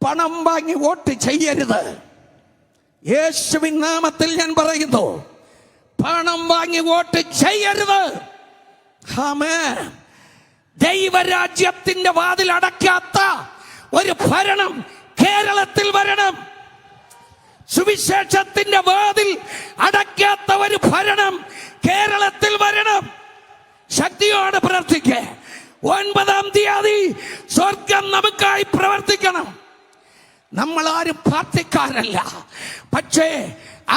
പണം വാങ്ങി വോട്ട് ചെയ്യരുത്. യേശുവിൻ നാമത്തിൽ ഞാൻ പറയുന്നു, പണം വാങ്ങി വോട്ട് ചെയ്യരുത്. ആമേൻ. ദൈവരാജ്യത്തിന്റെ വാതിൽ അടയ്ക്കാത്ത ഒരു ഭരണം കേരളത്തിൽ വരണം. സുവിശേഷത്തിന്റെ വാതിൽ അടയ്ക്കാത്ത ഒരു ഭരണം കേരളത്തിൽ വരണം. ശക്തിയോടെ പ്രാർത്ഥിക്കേ. 9-ാം തീയതി സ്വർഗം നമുക്കായി പ്രവർത്തിക്കണം. നമ്മൾ ആരും പാർട്ടിക്കാരല്ല, പക്ഷേ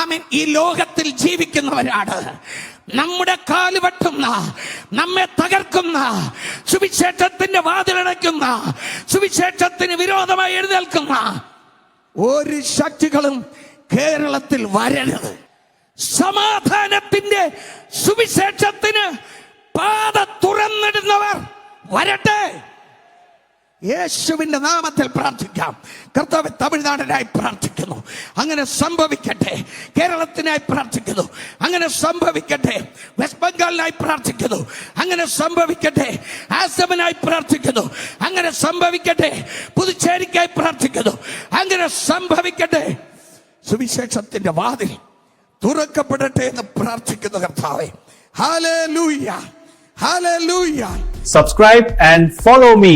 ആമേൻ ഈ ലോകത്തിൽ ജീവിക്കുന്നവരാണ്. നമ്മുടെ കാല് വെട്ടുന്ന, നമ്മെ തകർക്കുന്ന, സുവിശേഷത്തിന്റെ വാതിലടയ്ക്കുന്ന, സുവിശേഷത്തിന് വിരോധമായി എഴുന്നേൽക്കുന്ന ഒരു ശക്തികളും കേരളത്തിൽ വരരുത്. സമാധാനത്തിന്റെ സുവിശേഷത്തിന് പാത തുറന്നിടുന്നവർ വരട്ടെ. യേശുവിന്റെ നാമത്തിൽ പ്രാർത്ഥിക്കാം. കർത്താവ് തമിഴ്നാടിനായി പ്രാർത്ഥിക്കുന്നു, അങ്ങനെ സംഭവിക്കട്ടെ. കേരളത്തിനായി പ്രാർത്ഥിക്കുന്നു, അങ്ങനെ സംഭവിക്കട്ടെ. വെസ്റ്റ് ബംഗാളിനായി പ്രാർത്ഥിക്കുന്നു, അങ്ങനെ സംഭവിക്കട്ടെ. ആസാമിനായി പ്രാർത്ഥിക്കുന്നു, അങ്ങനെ സംഭവിക്കട്ടെ. പുതുച്ചേരിക്കായി പ്രാർത്ഥിക്കുന്നു, അങ്ങനെ സംഭവിക്കട്ടെ. സുവിശേഷത്തിന്റെ വാതിൽ തുറക്കപ്പെടട്ടെ എന്ന് പ്രാർത്ഥിക്കുന്നു കർത്താവേ. Hallelujah, hallelujah. Subscribe and follow me